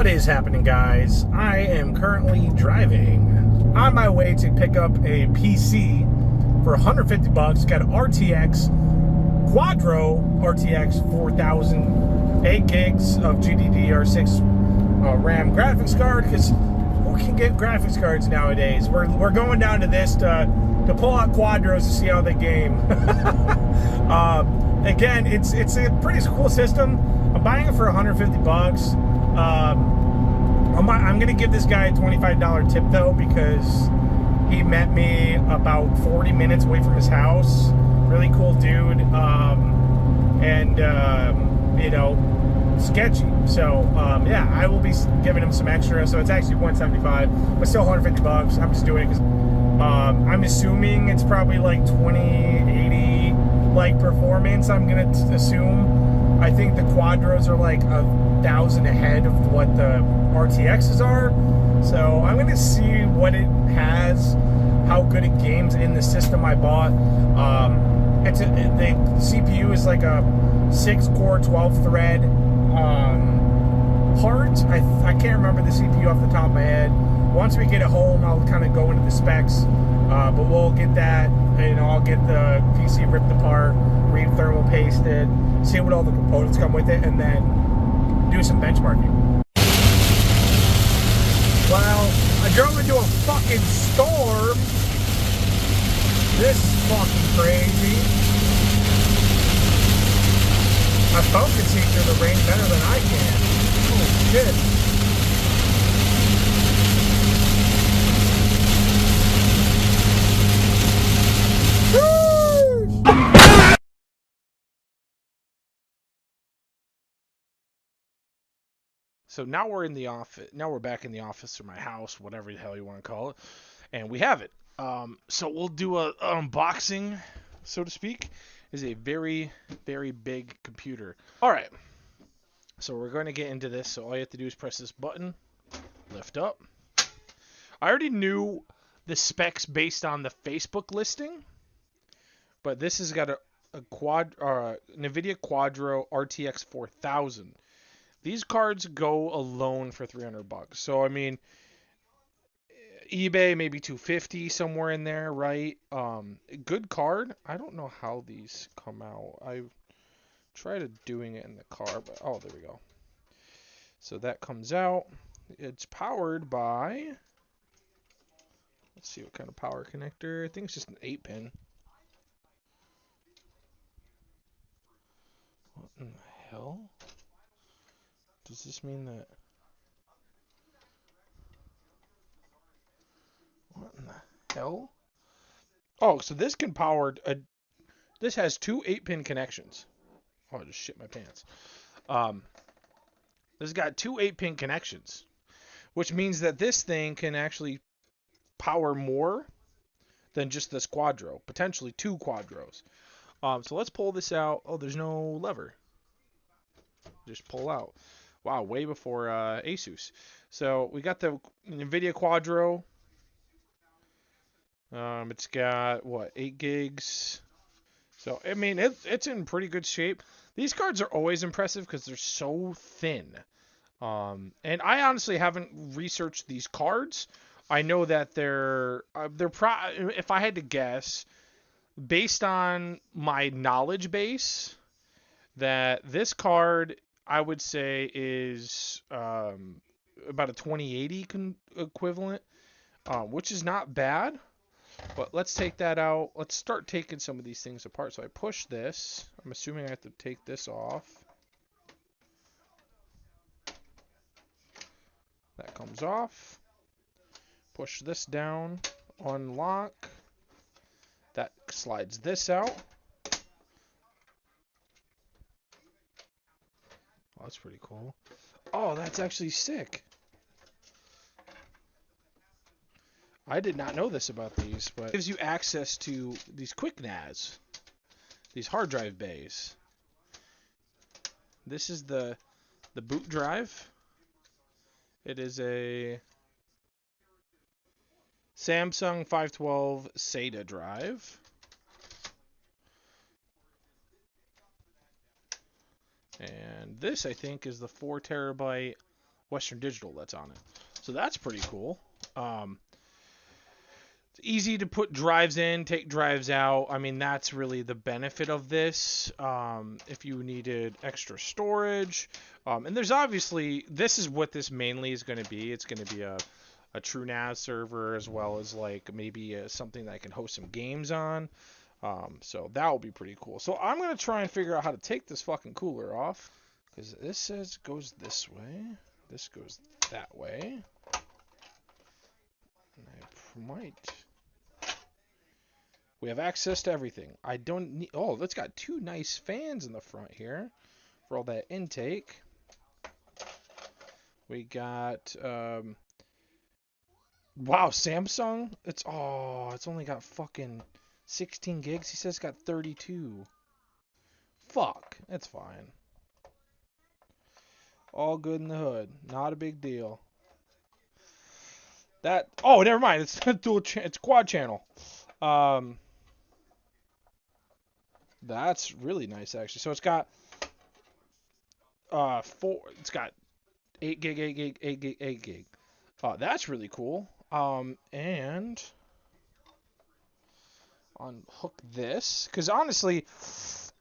What is happening, guys? I am currently driving on my way to pick up a PC for 150 bucks. Got an RTX Quadro RTX 4000, 8 gigs of GDDR6 RAM graphics card. Because who can get graphics cards nowadays? We're going down to this to pull out Quadros to see how they game. Again, it's a pretty cool system. I'm buying it for 150 bucks. I'm going to give this guy a $25 tip, though, because he met me about 40 minutes away from his house. Really cool dude. You know, sketchy. So, yeah, I will be giving him some extra. So it's actually $175, but still 150 bucks. I'm just doing it because I'm assuming it's probably like 2080 like performance. I'm going to assume. I think the Quadros are like 1,000 ahead of what the RTXs are. So I'm going to see what it has, how good it games in the system I bought. The CPU is like a 6-core, 12-thread part. I can't remember the CPU off the top of my head. Once we get it home, I'll kind of go into the specs. But we'll get that, you know, I'll get the PC ripped apart, re-thermal pasted, see what all the components come with it, and then do some benchmarking. Well, I drove into a fucking storm. This is fucking crazy. My phone can see through the rain better than I can. Holy shit. So now we're in the office. Now we're back in the office or my house, whatever the hell you want to call it, and we have it. So we'll do an unboxing, so to speak. It's a very, very big computer. All right. So we're going to get into this. So all you have to do is press this button, lift up. I already knew the specs based on the Facebook listing, but this has got a Nvidia Quadro RTX 4000. These cards go alone for 300 bucks. So I mean, eBay maybe 250, somewhere in there, right? Good card. I don't know how these come out. I tried doing it in the car, but oh, there we go. So that comes out. It's powered by, let's see what kind of power connector. I think it's just an 8-pin. What in the hell? Does this mean that? What in the hell? Oh, so this can power this has two 8-pin connections. Oh, I just shit my pants. This has got two 8-pin connections, which means that this thing can actually power more than just this Quadro, potentially two Quadros. So let's pull this out. Oh, there's no lever. Just pull out. Wow, way before Asus. So we got the Nvidia Quadro. It's got, what, 8 gigs. So, I mean, it's in pretty good shape. These cards are always impressive because they're so thin. And I honestly haven't researched these cards. I know that if I had to guess, based on my knowledge base, that this card, I would say, is about a 2080 equivalent, which is not bad. But let's take that out. Let's start taking some of these things apart. So I push this. I'm assuming I have to take this off. That comes off. Push this down. Unlock. That slides this out. Oh, that's pretty cool. Oh, that's actually sick. I did not know this about these, but it gives you access to these quick NAS, these hard drive bays. This is the boot drive. It is a Samsung 512 SATA drive. And this, I think, is the 4 terabyte Western Digital that's on it. So that's pretty cool. It's easy to put drives in, take drives out. I mean, that's really the benefit of this. If you needed extra storage, and there's obviously, this is what this mainly is going to be. It's going to be a TrueNAS server, as well as like maybe something that I can host some games on. So that will be pretty cool. So I'm going to try and figure out how to take this fucking cooler off, because this says goes this way. This goes that way. And I might. We have access to everything. I don't need. Oh, that's got two nice fans in the front here for all that intake. We got. Wow, Samsung. It's only got fucking 16 gigs. He says it's got 32. Fuck, it's fine. All good in the hood. Not a big deal. That. Oh, never mind. It's dual. It's quad channel. That's really nice actually. So it's got it's got 8 gig, 8 gig, 8 gig, 8 gig. That's really cool. And unhook this, because honestly,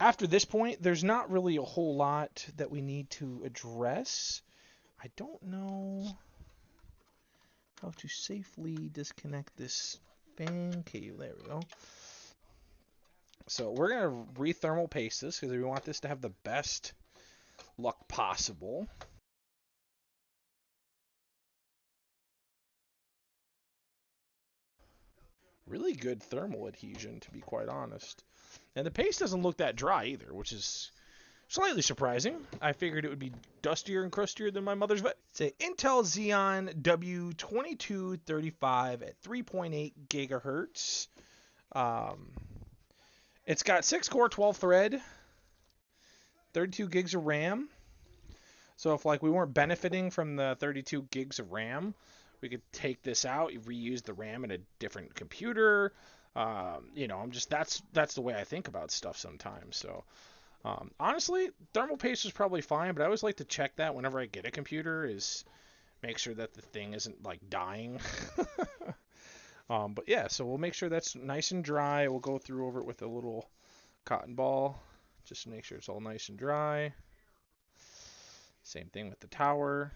after this point, there's not really a whole lot that we need to address. I don't know how to safely disconnect this fan cable. There we go. So we're gonna re-thermal paste this because we want this to have the best luck possible. Really good thermal adhesion, to be quite honest. And the paste doesn't look that dry either, which is slightly surprising. I figured it would be dustier and crustier than my mother's vet. It's an Intel Xeon W2235 at 3.8 gigahertz. It's got 6-core, 12-thread, 32 gigs of RAM. So if like we weren't benefiting from the 32 gigs of RAM, we could take this out, reuse the RAM in a different computer. I'm just that's the way I think about stuff sometimes. So honestly, thermal paste is probably fine, but I always like to check that whenever I get a computer, is make sure that the thing isn't like dying. But yeah, so we'll make sure that's nice and dry. We'll go through over it with a little cotton ball just to make sure it's all nice and dry. Same thing with the tower.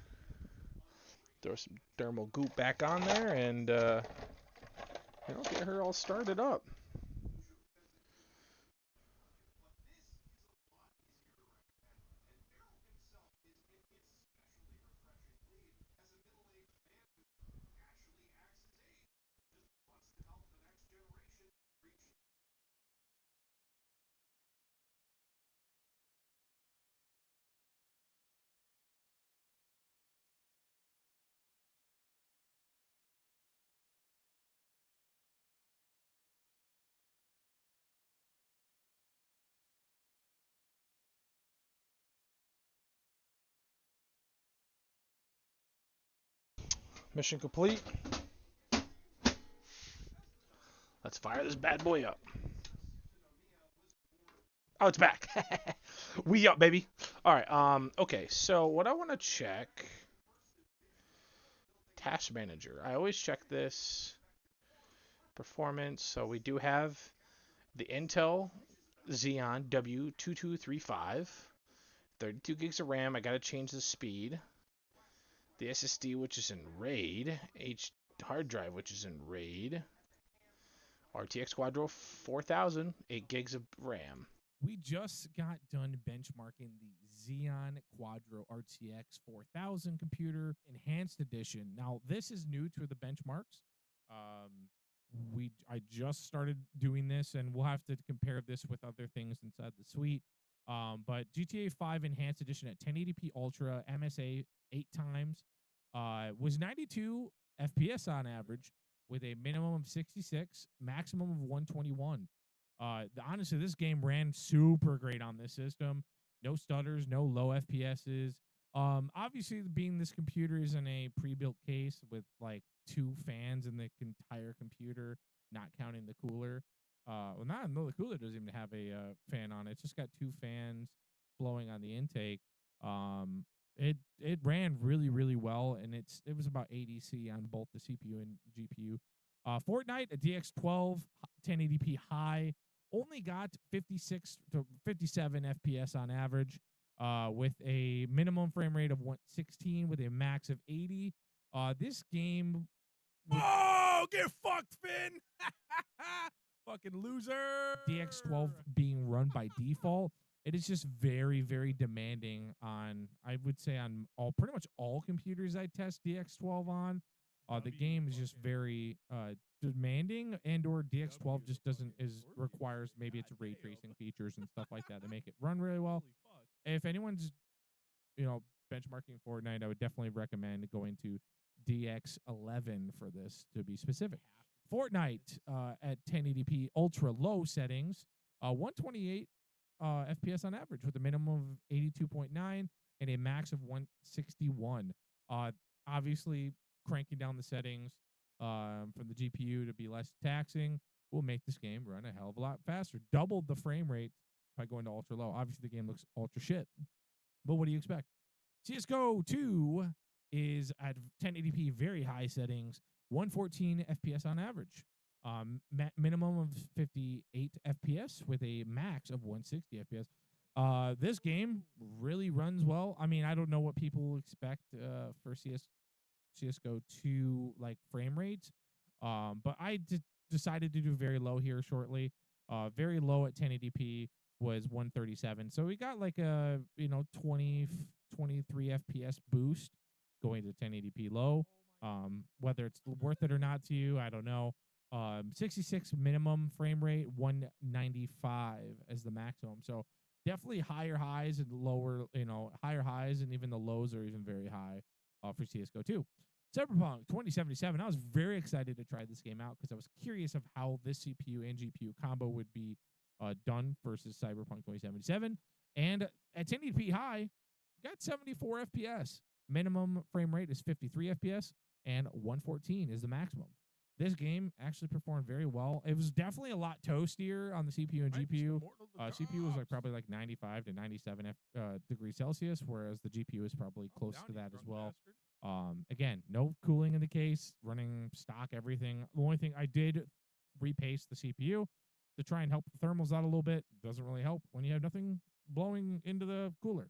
Throw some thermal goop back on there and get her all started up. Mission complete. Let's fire this bad boy up. Oh, it's back. We up, baby. All right. Okay. So what I want to check, Task Manager. I always check this performance. So we do have the Intel Xeon W2235, 32 gigs of RAM. I got to change the speed. The SSD, which is in RAID. Hard drive, which is in RAID. RTX Quadro 4000, 8 gigs of RAM. We just got done benchmarking the Xeon Quadro RTX 4000 computer enhanced edition. Now, this is new to the benchmarks. I just started doing this, and we'll have to compare this with other things inside the suite. But GTA 5 enhanced edition at 1080p Ultra MSA 8 times was 92 FPS on average, with a minimum of 66, maximum of 121. Honestly, this game ran super great on this system. No stutters, no low FPSs. Obviously, being this computer is in a pre-built case with like 2 fans in the entire computer, not counting the cooler. The cooler doesn't even have a fan on it. It's just got 2 fans blowing on the intake. it ran really well, and it was about ADC on both the CPU and GPU. Fortnite, a DX12 1080p high, only got 56 to 57 FPS on average, with a minimum frame rate of 116 with a max of 80. This game. Oh, get fucked, Finn! Fucking loser! DX12 being run by default, it is just very demanding on, I would say, on pretty much all computers I test DX12 on. The game is just very demanding, and or DX12 just requires, maybe it's ray tracing features and stuff like that make it run really well. If anyone's benchmarking Fortnite, I would definitely recommend going to DX11 for this, to be specific. Fortnite at 1080p ultra low settings, 128 FPS on average with a minimum of 82.9 and a max of 161. Obviously, cranking down the settings from the GPU to be less taxing will make this game run a hell of a lot faster. Doubled the frame rate by going to ultra low. Obviously, the game looks ultra shit, but what do you expect? CSGO 2 is at 1080p very high settings, 114 FPS on average. Minimum of 58 FPS with a max of 160 FPS. This game really runs well. I mean, I don't know what people expect for CSGO 2 like frame rates, but I decided to do very low here shortly. Very low at 1080p was 137. So we got like a 20, 23 FPS boost going to 1080p low. Whether it's worth it or not to you, I don't know. 66 minimum frame rate, 195 as the maximum. So definitely higher highs and lower, higher highs, and even the lows are even very high for CSGO 2. Cyberpunk 2077. I was very excited to try this game out because I was curious of how this CPU and GPU combo would be done versus Cyberpunk 2077. And at 1080p high, got 74 FPS. Minimum frame rate is 53 FPS, and 114 is the maximum. This game actually performed very well. It was definitely a lot toastier on the CPU and GPU. CPU was probably 95 to 97 degrees Celsius, whereas the GPU is probably close to that as well. Again, no cooling in the case, running stock everything. The only thing I did repaste the CPU to try and help the thermals out a little bit. Doesn't really help when you have nothing blowing into the cooler.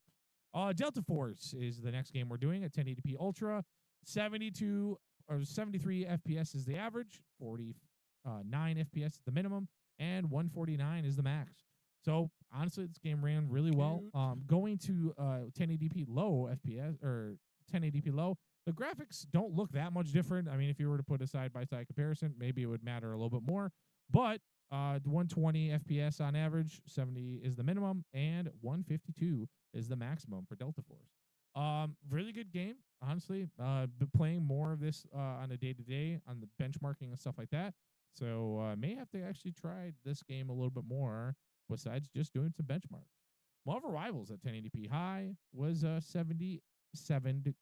Delta Force is the next game we're doing at 1080p Ultra. 72 or 73 FPS is the average, 49 FPS is the minimum, and 149 is the max. So honestly, this game ran really well. Going to 1080p low FPS or 1080p low, the graphics don't look that much different. I mean, if you were to put a side-by-side comparison, maybe it would matter a little bit more. But 120 FPS on average, 70 is the minimum, and 152 is the maximum for Delta Force. Really good game, honestly. Been playing more of this on a day-to-day on the benchmarking and stuff like that. So may have to actually try this game a little bit more besides just doing some benchmarks. Marvel Rivals at 1080p high was 77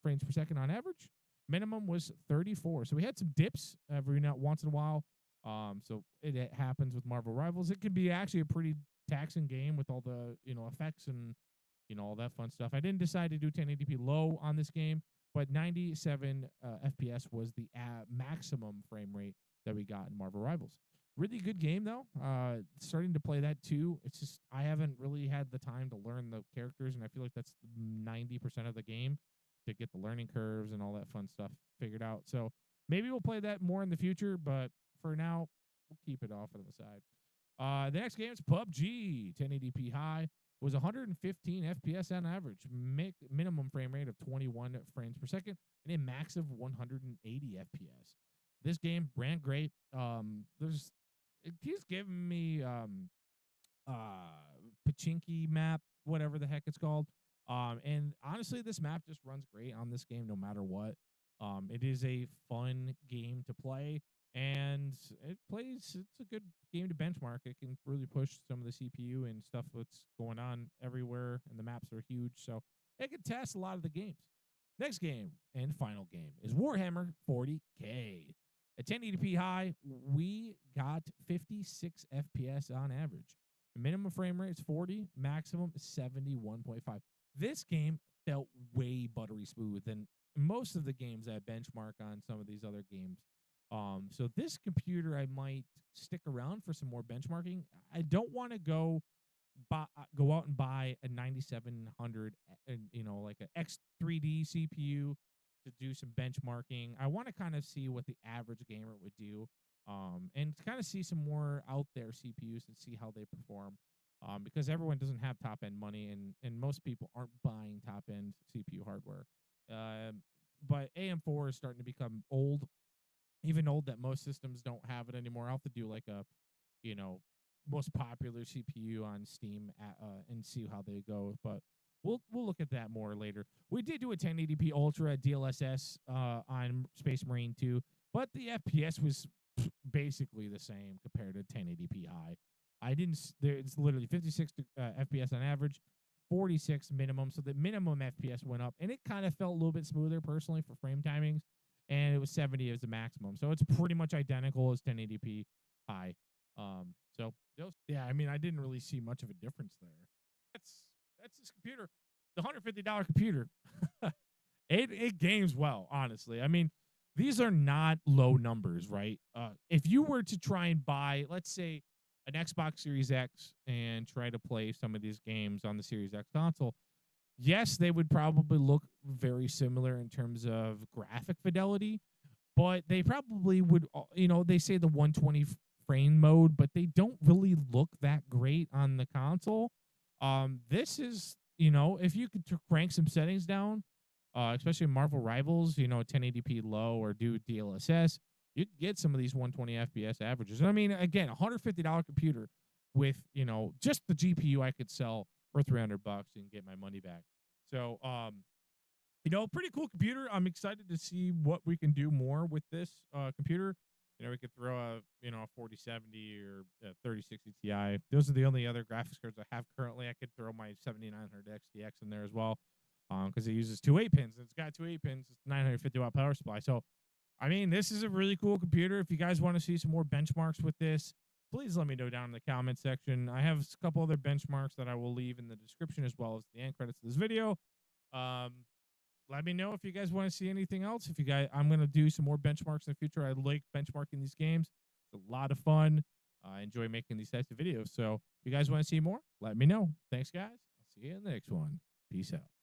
frames per second on average. Minimum was 34. So we had some dips every once in a while. So it happens with Marvel Rivals. It can be actually a pretty taxing game with all the effects and all that fun stuff. I didn't decide to do 1080p low on this game, but 97 FPS was the maximum frame rate that we got in Marvel Rivals. Really good game though. Starting to play that too. It's just I haven't really had the time to learn the characters, and I feel like that's 90% of the game to get the learning curves and all that fun stuff figured out. So maybe we'll play that more in the future, but for now, we'll keep it off on the side. The next game is PUBG. 1080p high was 115 FPS on average. Minimum frame rate of 21 frames per second and a max of 180 FPS. This game ran great. He's giving me Pachinki map, whatever the heck it's called. And honestly, this map just runs great on this game no matter what. It is a fun game to play. And it's a good game to benchmark. It can really push some of the CPU and stuff that's going on everywhere, and the maps are huge, so it can test a lot of the games. Next game and final game is Warhammer 40K. At 1080p high, we got 56 FPS on average. The minimum frame rate is 40, maximum is 71.5. This game felt way buttery smooth than most of the games I benchmark on some of these other games. So this computer I might stick around for some more benchmarking. I don't want to go out and buy a 9700 and like a X3D CPU to do some benchmarking. I want to kind of see what the average gamer would do, and kind of see some more out there CPUs and see how they perform. Because everyone doesn't have top end money, and most people aren't buying top end CPU hardware. But AM4 is starting to become old, even old that most systems don't have it anymore. I'll have to do like a, you know, most popular CPU on Steam and see how they go. But we'll look at that more later. We did do a 1080p Ultra DLSS on Space Marine 2, but the FPS was basically the same compared to 1080p high. It's literally 56 FPS on average, 46 minimum. So the minimum FPS went up, and it kind of felt a little bit smoother personally for frame timings, and it was 70 as the maximum. So it's pretty much identical as 1080p high. I mean, I didn't really see much of a difference there. That's this computer, the $150 computer. It games well, honestly. I mean, these are not low numbers, right? If you were to try and buy, let's say, an Xbox Series X and try to play some of these games on the Series X console, yes, they would probably look very similar in terms of graphic fidelity, but they probably would, they say the 120 frame mode, but they don't really look that great on the console. This is, if you could crank some settings down, especially in Marvel Rivals, 1080p low or do DLSS, you can get some of these 120 FPS averages. And I mean, again, $150 computer with, just the GPU I could sell for $300 and get my money back. So, pretty cool computer. I'm excited to see what we can do more with this computer. We could throw a 4070 or a 3060 Ti. Those are the only other graphics cards I have currently. I could throw my 7900 XTX in there as well, because it uses 2 8-pins. And it's got 2 8-pins. It's 950 watt power supply. So, I mean, this is a really cool computer. If you guys want to see some more benchmarks with this, please let me know down in the comment section. I have a couple other benchmarks that I will leave in the description as well as the end credits of this video. Let me know if you guys want to see anything else. I'm going to do some more benchmarks in the future. I like benchmarking these games. It's a lot of fun. I enjoy making these types of videos. So if you guys want to see more, let me know. Thanks, guys. I'll see you in the next one. Peace out.